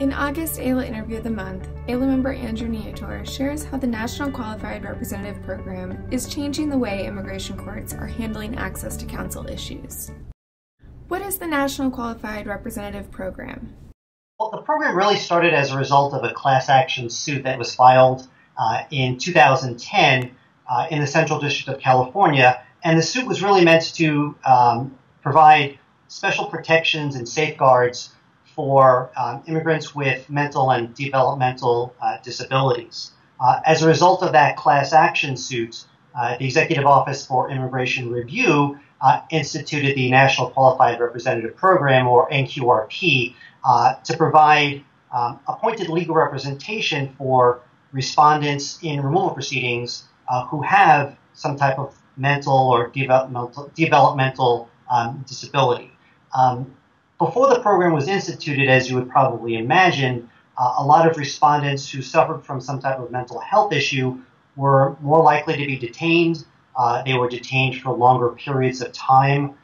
In August AILA Interview of the Month, AILA member Andrew Nietor shares how the National Qualified Representative Program is changing the way immigration courts are handling access to counsel issues. What is the National Qualified Representative Program? Well, the program really started as a result of a class action suit that was filed in 2010 in the Central District of California, and the suit was really meant to provide special protections and safeguards for immigrants with mental and developmental disabilities. As a result of that class action suit, the Executive Office for Immigration Review instituted the National Qualified Representative Program, or NQRP, to provide appointed legal representation for respondents in removal proceedings who have some type of mental or developmental disability. Before the program was instituted, as you would probably imagine, a lot of respondents who suffered from some type of mental health issue were more likely to be detained. They were detained for longer periods of time.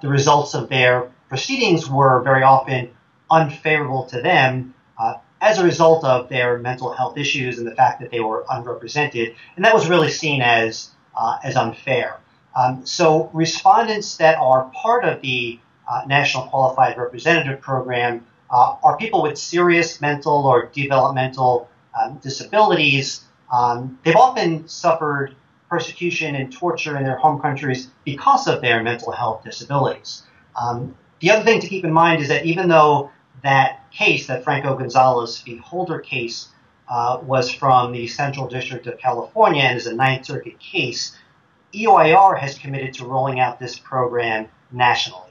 The results of their proceedings were very often unfavorable to them as a result of their mental health issues and the fact that they were unrepresented. And that was really seen as unfair. So respondents that are part of the National Qualified Representative Program are people with serious mental or developmental disabilities. They've often suffered persecution and torture in their home countries because of their mental health disabilities. The other thing to keep in mind is that even though that case, that Franco Gonzalez v. Holder case, was from the Central District of California and is a Ninth Circuit case, EOIR has committed to rolling out this program nationally.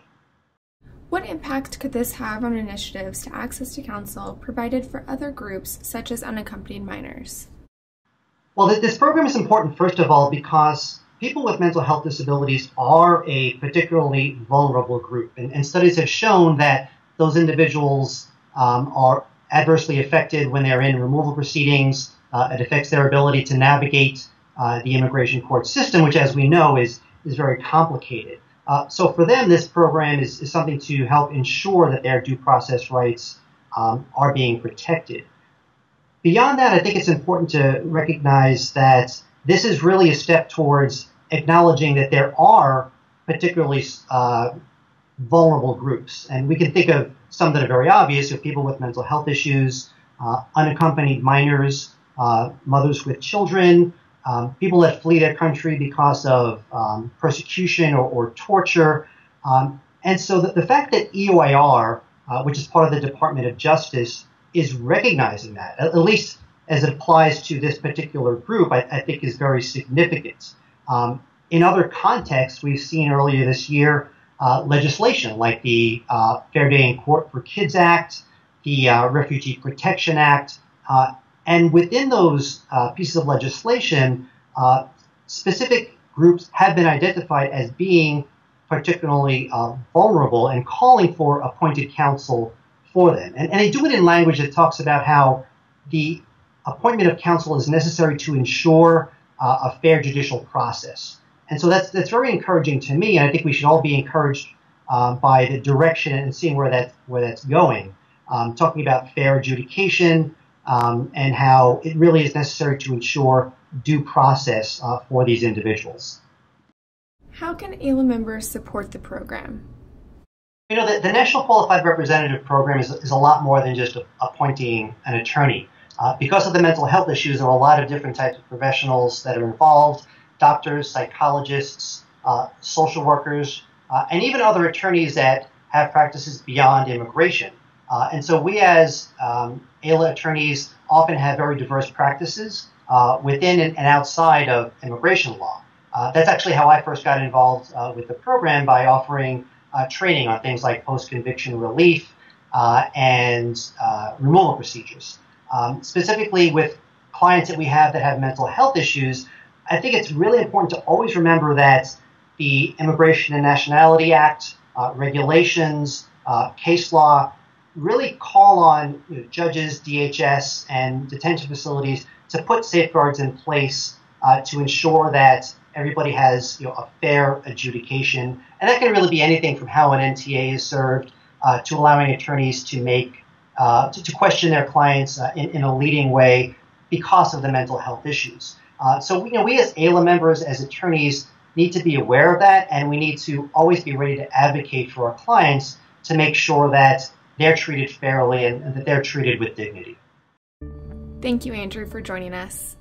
What impact could this have on initiatives to access to counsel provided for other groups such as unaccompanied minors? Well, this program is important, first of all, because people with mental health disabilities are a particularly vulnerable group. And studies have shown that those individuals are adversely affected when they're in removal proceedings. It affects their ability to navigate the immigration court system, which, as we know, is very complicated. So for them, this program is something to help ensure that their due process rights are being protected. Beyond that, I think it's important to recognize that this is really a step towards acknowledging that there are particularly vulnerable groups. And we can think of some that are very obvious, people with mental health issues, unaccompanied minors, mothers with children, people that flee their country because of persecution or torture. And so the fact that EOIR, which is part of the Department of Justice, is recognizing that, at least as it applies to this particular group, I think is very significant. In other contexts, we've seen earlier this year legislation like the Fair Day in Court for Kids Act, the Refugee Protection Act, and within those pieces of legislation, specific groups have been identified as being particularly vulnerable and calling for appointed counsel for them. And they do it in language that talks about how the appointment of counsel is necessary to ensure a fair judicial process. And so that's very encouraging to me, and I think we should all be encouraged by the direction and seeing where that's going. Talking about fair adjudication, and how it really is necessary to ensure due process for these individuals. How can AILA members support the program? You know, the National Qualified Representative Program is a lot more than just appointing an attorney. Because of the mental health issues, there are a lot of different types of professionals that are involved: doctors, psychologists, social workers, and even other attorneys that have practices beyond immigration. And so we as AILA attorneys often have very diverse practices within and outside of immigration law. That's actually how I first got involved with the program, by offering training on things like post-conviction relief and removal procedures. Specifically with clients that we have that have mental health issues, I think it's really important to always remember that the Immigration and Nationality Act, regulations, case law, really call on judges, DHS, and detention facilities to put safeguards in place to ensure that everybody has a fair adjudication. And that can really be anything from how an NTA is served to allowing attorneys to make to question their clients in a leading way because of the mental health issues. So we as AILA members, as attorneys, need to be aware of that, and we need to always be ready to advocate for our clients to make sure that they're treated fairly and that they're treated with dignity. Thank you, Andrew, for joining us.